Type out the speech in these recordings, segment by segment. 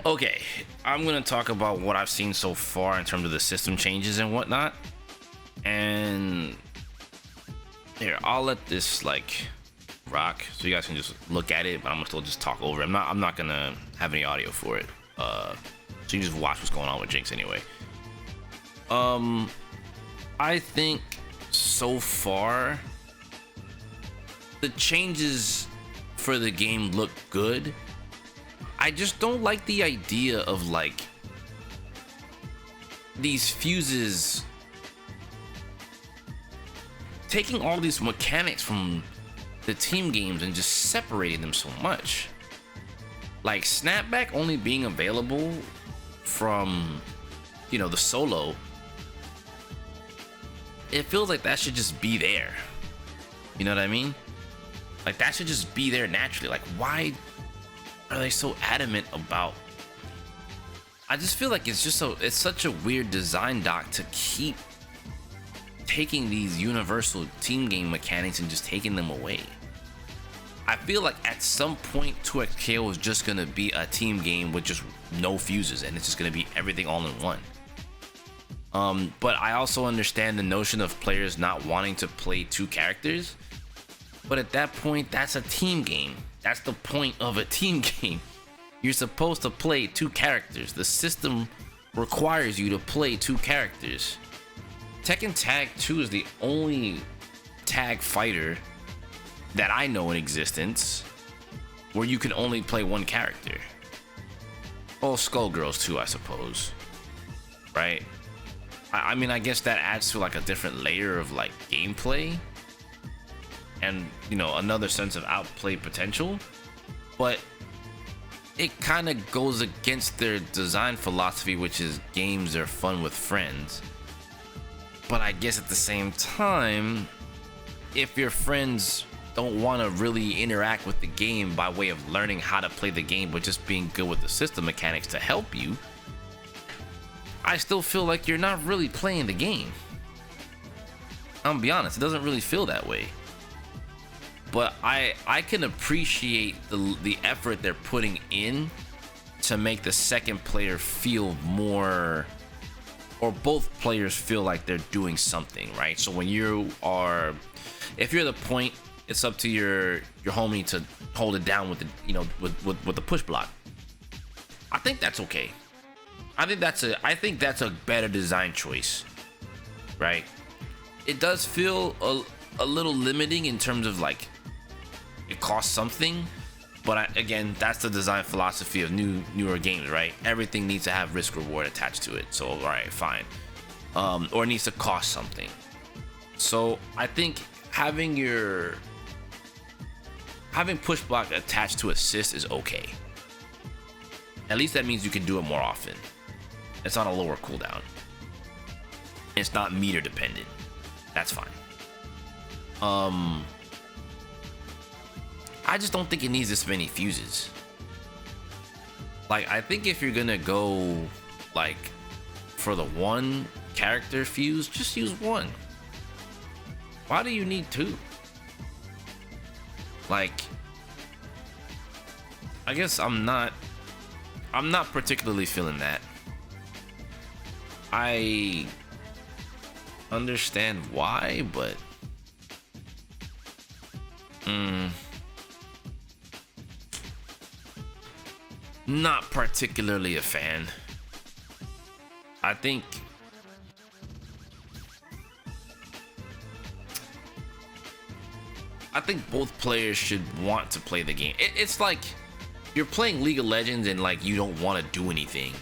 Okay, I'm gonna talk about what I've seen so far in terms of the system changes and whatnot. And here, I'll let this like rock so you guys can just look at it, but I'm gonna still just talk over it. I'm not gonna have any audio for it. So you just watch what's going on with Jinx anyway. I think so far the changes for the game look good. I just don't like the idea of like these fuses taking all these mechanics from the team games and just separating them so much. Like Snapback only being available from, you know, the solo. It feels like that should just be there. You know what I mean? Like that should just be there naturally. Like why are they so adamant about? I just feel like it's such a weird design doc to keep taking these universal team game mechanics and just taking them away. I feel like at some point 2XKO is just gonna be a team game with just no fuses, and it's just gonna be everything all in one. But I also understand the notion of players not wanting to play two characters. But at that point, that's a team game. That's the point of a team game. You're supposed to play two characters. The system requires you to play two characters. Tekken Tag 2 is the only tag fighter that I know in existence where you can only play one character. Oh, Skullgirls too, I suppose. Right? I mean, I guess that adds to like a different layer of like gameplay and, you know, another sense of outplay potential, but it kind of goes against their design philosophy, which is games are fun with friends. But I guess at the same time, if your friends don't want to really interact with the game by way of learning how to play the game, but just being good with the system mechanics to help you, I still feel like you're not really playing the game. I'm gonna be honest, it doesn't really feel that way. But I can appreciate the effort they're putting in to make the second player feel more, or both players feel like they're doing something, right? So when if you're the point, it's up to your homie to hold it down with the, you know, with the push block. I think that's okay. I think that's a better design choice, right? It does feel a little limiting in terms of like it costs something, but again, that's the design philosophy of newer games, right? Everything needs to have risk reward attached to it. So all right, fine, or it needs to cost something. So I think having push block attached to assist is okay. At least that means you can do it more often. It's on a lower cooldown. It's not meter dependent. That's fine. I just don't think it needs this many fuses. Like, I think if you're gonna go like for the one character fuse, just use one. Why do you need two? Like, I guess I'm not particularly feeling that. I understand why, but not particularly a fan. I think both players should want to play the game. It's like you're playing League of Legends and like you don't want to do anything.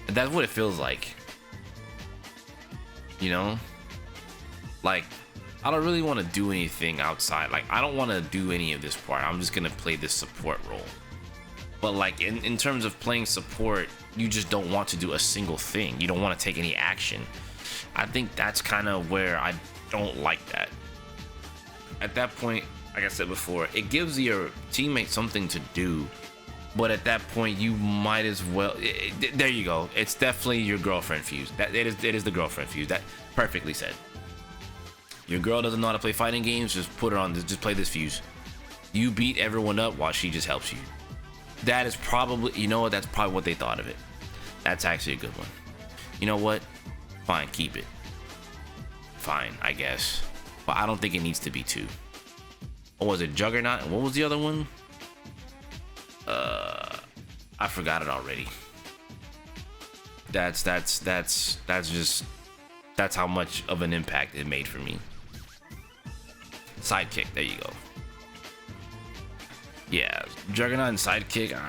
And that's what it feels like. You know? Like, I don't really want to do anything outside. Like, I don't want to do any of this part. I'm just gonna play this support role. But like in terms of playing support, you just don't want to do a single thing. You don't want to take any action. I think that's kind of where I don't like that. At that point, like I said before, it gives your teammate something to do. But at that point, you might as well. There you go. It's definitely your girlfriend fuse. It is the girlfriend fuse. That perfectly said. Your girl doesn't know how to play fighting games. Just put her on. Just play this fuse. You beat everyone up while she just helps you. That is probably, you know what, that's probably what they thought of it. That's actually a good one. You know what? Fine, keep it. Fine, I guess. But I don't think it needs to be 2. Or was it Juggernaut? And what was the other one? I forgot it already. That's how much of an impact it made for me. Sidekick, there you go. Yeah, Juggernaut and Sidekick.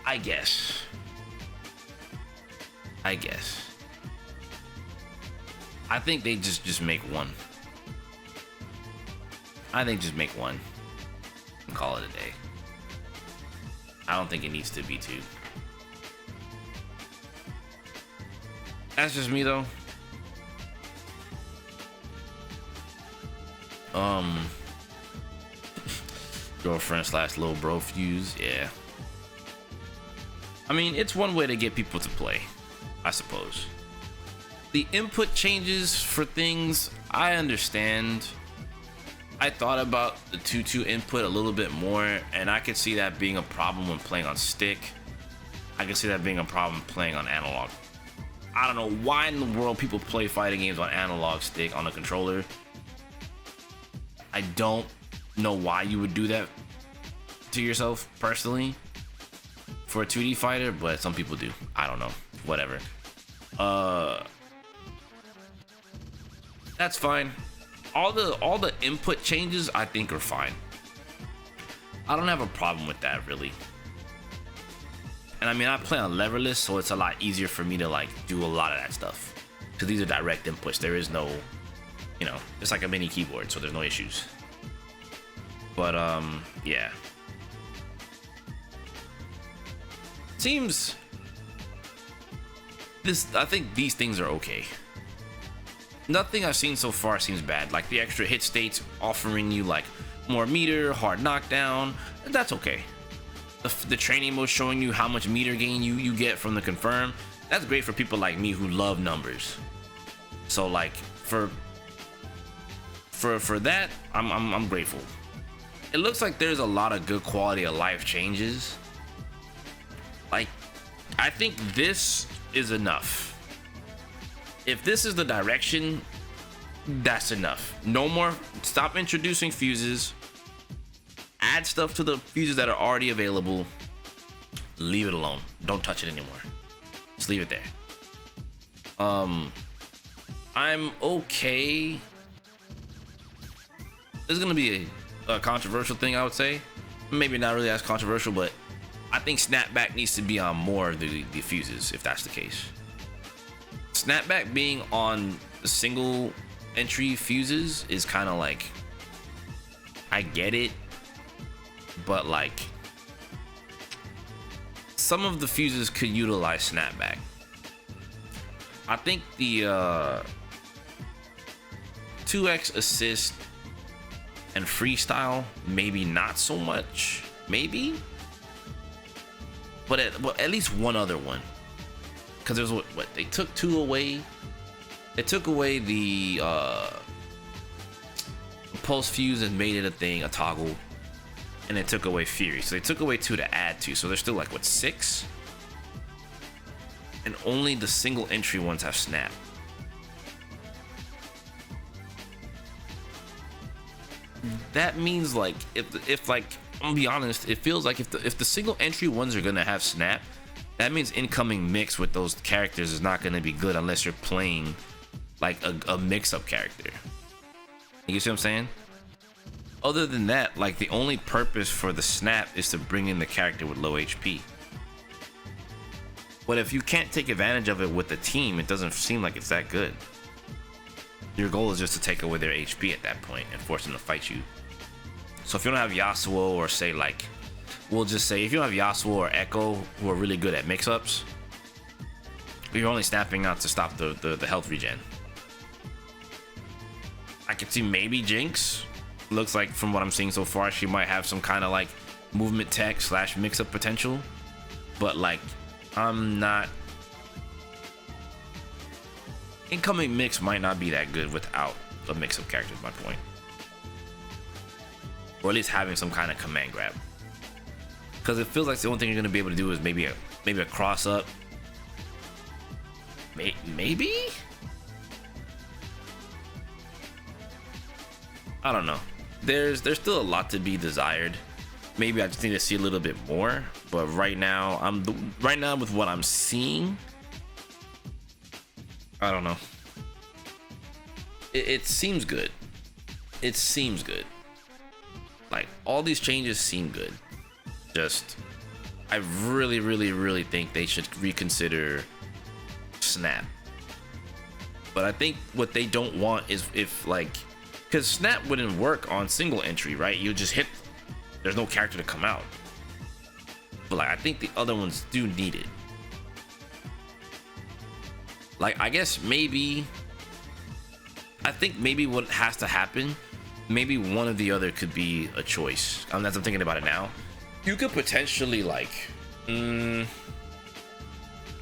I guess. I think they just make 1. I think just make 1 and call it a day. I don't think it needs to be 2. That's just me though. Girlfriend / little bro fuse, yeah. I mean, it's one way to get people to play, I suppose. The input changes for things, I understand. I thought about the 2-2 input a little bit more, and I could see that being a problem when playing on stick. I could see that being a problem playing on analog. I don't know why in the world people play fighting games on analog stick on a controller. I don't know why you would do that to yourself personally for a 2D fighter, but some people do. I don't know. Whatever. That's fine. All the input changes I think are fine. I don't have a problem with that really. And I mean, I play on leverless, so it's a lot easier for me to like do a lot of that stuff because these are direct inputs. There is no, you know, it's like a mini keyboard, so there's no issues. But yeah, seems this. I think these things are okay. Nothing I've seen so far seems bad. Like the extra hit states offering you like more meter, hard knockdown. That's okay. The training mode showing you how much meter gain you get from the confirm. That's great for people like me who love numbers. So like for that, I'm grateful. It looks like there's a lot of good quality of life changes. Like, I think this is enough. If this is the direction, that's enough. No more, stop introducing fuses. Add stuff to the fuses that are already available. Leave it alone. Don't touch it anymore. Just leave it there. I'm okay. This is gonna be a controversial thing, I would say. Maybe not really as controversial, but I think Snapback needs to be on more of the fuses, if that's the case. Snapback being on the single entry fuses is kind of like, I get it, but like some of the fuses could utilize Snapback. I think the 2x assist and freestyle, maybe not so much, maybe, but at least one other one, because there's what they took 2 away. They took away the pulse fuse and made it a thing, a toggle, and they took away Fury. So they took away 2 to add 2. So there's still like, what, 6? And only the single entry ones have snap. That means like if like, I'm gonna be honest, it feels like if the single entry ones are gonna have snap, that means incoming mix with those characters is not gonna be good unless you're playing like a mix-up character. You see what I'm saying? Other than that, like the only purpose for the snap is to bring in the character with low HP. But if you can't take advantage of it with the team, it doesn't seem like it's that good. Your goal is just to take away their HP at that point and force them to fight you. So if you don't have Yasuo, or say like, we'll just say if you don't have Yasuo or Echo who are really good at mix-ups, you're only snapping out to stop the health regen. I could see maybe Jinx. Looks like from what I'm seeing so far, she might have some kind of like movement tech / mix-up potential. But like, I'm not... Incoming mix might not be that good without a mix-up character, is my point. or at least having some kind of command grab. Because it feels like the only thing you're gonna be able to do is maybe a cross up. Maybe? I don't know. There's still a lot to be desired. Maybe I just need to see a little bit more. But right now, with what I'm seeing, I don't know. It seems good. It seems good. Like, all these changes seem good. Just, I really think they should reconsider Snap. But I think what they don't want is if, like, because Snap wouldn't work on single entry, right? You just hit, there's no character to come out. But like, I think the other ones do need it. Like, I guess maybe, I think maybe what has to happen, maybe one or the other could be a choice. As I'm thinking about it now, you could potentially like, I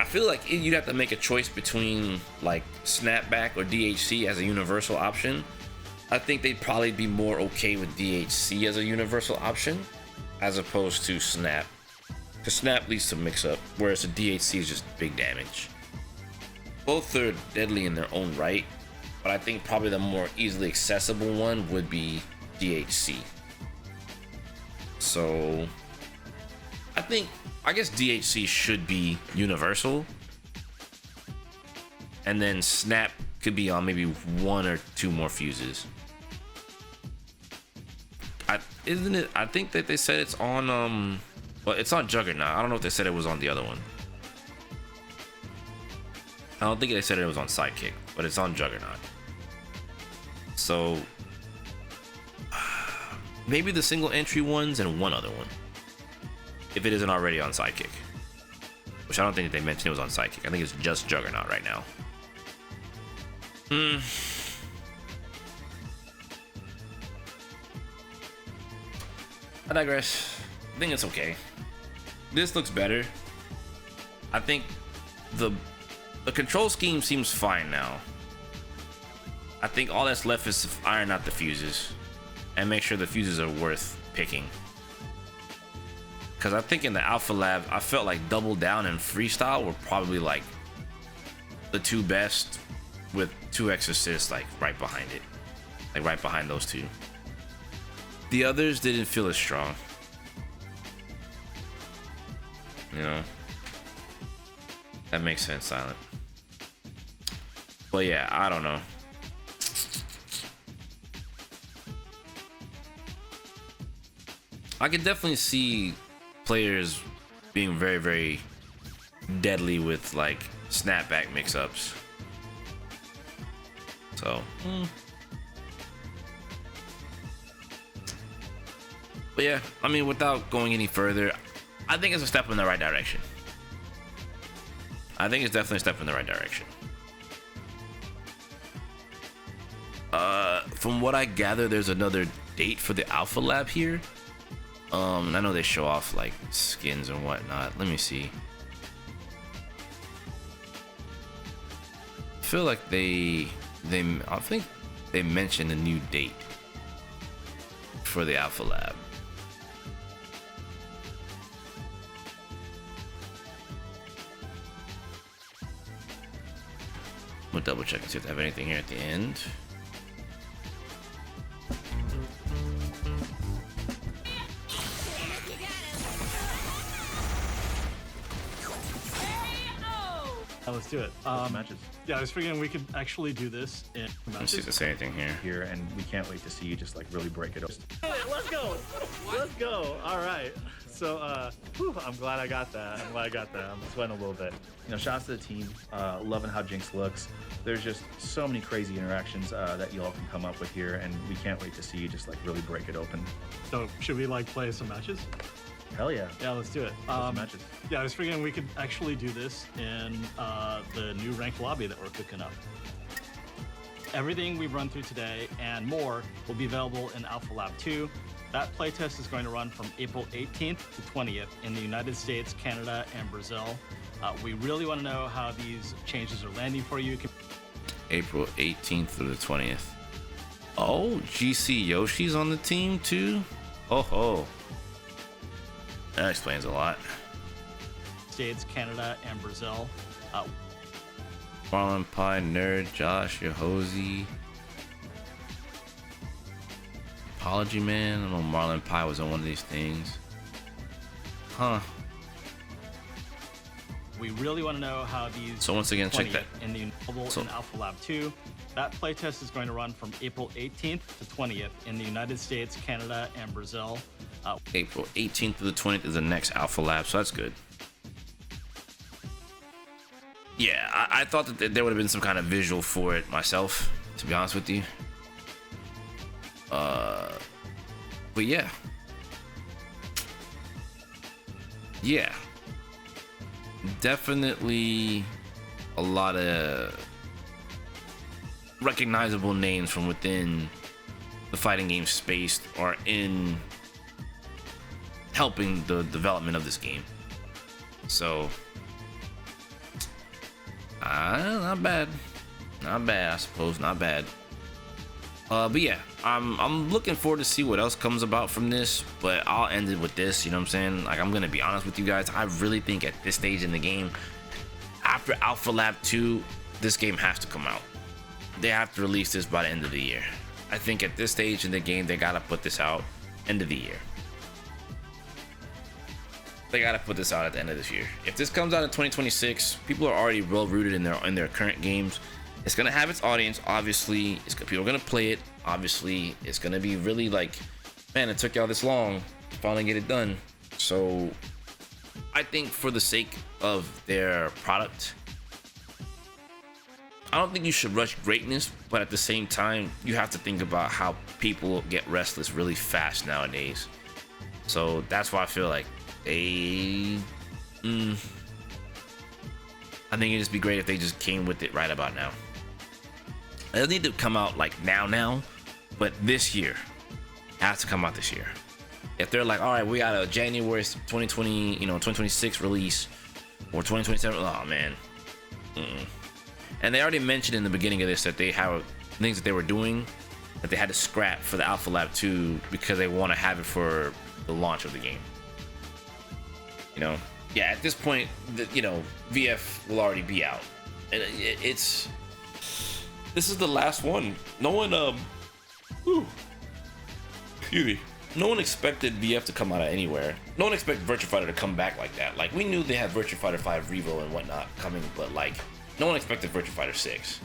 feel like you'd have to make a choice between like Snapback or DHC as a universal option. I think they'd probably be more okay with DHC as a universal option as opposed to Snap. Because Snap leads to mix up, whereas the DHC is just big damage. Both are deadly in their own right, but I think probably the more easily accessible one would be DHC. So I guess DHC should be universal, and then Snap could be on maybe 1 or 2 more fuses. Isn't it? I think that they said it's on well, it's on Juggernaut. I don't know if they said it was on the other one. I don't think they said it was on Sidekick, but it's on Juggernaut. So maybe the single entry ones and one other one, if it isn't already on Sidekick, which I don't think they mentioned it was on Sidekick. I think it's just Juggernaut right now. I digress. I think it's okay. This looks better. I think the control scheme seems fine now. I think all that's left is to iron out the fuses and make sure the fuses are worth picking. Because I think in the Alpha Lab, I felt like Double Down and Freestyle were probably like the 2 best, with 2x assists like right behind it, like right behind those 2. The others didn't feel as strong, you know. That makes sense, Silent. But yeah, I don't know. I could definitely see players being very deadly with like Snapback mix-ups. So, but yeah, I mean, without going any further, I think it's a step in the right direction. I think it's definitely a step in the right direction. From what I gather, there's another date for the Alpha Lab here. I know they show off like skins and whatnot. Let me see. I feel like I think they mentioned a new date for the Alpha Lab. I'm gonna double check and see if they have anything here at the end. Let's do it. Matches. Yeah, I was figuring we could actually do this in Let's see if matches. there's anything here. And we can't wait to see you just like really break it up. Let's go. Let's go. All right. So, I'm glad I got that. I'm sweating a little bit. You know, shouts to the team. Loving how Jinx looks. There's just so many crazy interactions that you all can come up with here, and we can't wait to see you just like really break it open. So, should we like play some matches? Hell yeah. Yeah, let's do it. Some matches. Yeah, I was figuring we could actually do this in the new ranked lobby that we're cooking up. Everything we've run through today and more will be available in Alpha Lab 2. That playtest is going to run from April 18th to 20th in the United States, Canada, and Brazil. We really want to know how these changes are landing for you. April 18th through the 20th. Oh, GC Yoshi's on the team too? Oh. That explains a lot. States, Canada, and Brazil. Marlon Pie, Nerd, Josh, Yohozi. Apology Man. I don't know Marlon Pie was on one of these things. Huh. We really want to know how these. So once again, check that. In the mobile in Alpha Lab 2. That playtest is going to run from April 18th to 20th in the United States, Canada, and Brazil. April 18th to the 20th is the next Alpha Lab, so that's good. Yeah, I thought that there would have been some kind of visual for it myself, to be honest with you. But yeah. Yeah. Definitely a lot of recognizable names from within the fighting game space are in helping the development of this game. So not bad, I suppose, not bad. But yeah, I'm looking forward to see what else comes about from this, but I'll end it with this, you know what I'm saying? Like, I'm gonna be honest with you guys, I really think at this stage in the game, after Alpha Lab 2, this game has to come out. They have to release this by the end of the year. I think at this stage in the game, they gotta put this out end of the year. They gotta put this out at the end of this year. If this comes out in 2026, people are already well rooted in their current games. It's gonna have its audience, obviously. People are gonna play it. Obviously, it's gonna be really like, man, it took y'all this long to finally get it done. So I think for the sake of their product, I don't think you should rush greatness, but at the same time, you have to think about how people get restless really fast nowadays. So that's why I feel like I think it'd just be great if they just came with it right about now. It doesn't need to come out like now, but this year. It has to come out this year. If they're like, all right, we got a January 2020, 2026 release, or 2027, oh man. And they already mentioned in the beginning of this that they have things that they were doing that they had to scrap for the Alpha Lab 2 because they want to have it for the launch of the game. Yeah, at this point, VF will already be out. And this is the last one. No one, excuse me. No one expected VF to come out of anywhere. No one expected Virtua Fighter to come back like that. Like, we knew they had Virtua Fighter 5 Revo and whatnot coming, but like, no one expected Virtua Fighter 6.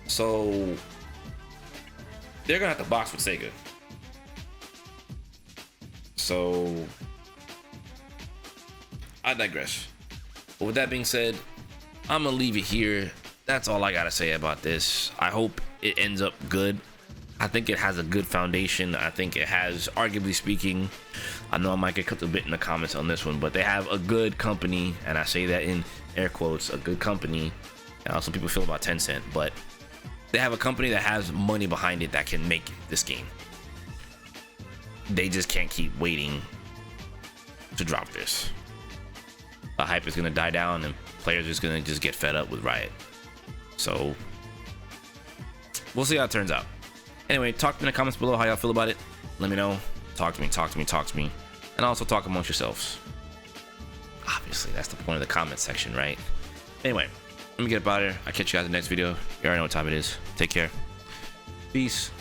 So they're gonna have to box with Sega. So I digress. But with that being said, I'm gonna leave it here. That's all I gotta say about this. I hope it ends up good. I think it has a good foundation. I think it has, arguably speaking, I know I might get cooked a bit in the comments on this one, but they have a good company, and I say that in air quotes, a good company. Some people feel about Tencent, but they have a company that has money behind it that can make this game. They just can't keep waiting to drop this. The hype is gonna die down, and players are just gonna get fed up with Riot. So we'll see how it turns out. Anyway, talk to me in the comments below how y'all feel about it. Let me know. Talk to me. And also talk amongst yourselves. Obviously, that's the point of the comment section, right? Anyway, let me get up out of here. I'll catch you guys in the next video. You already know what time it is. Take care. Peace.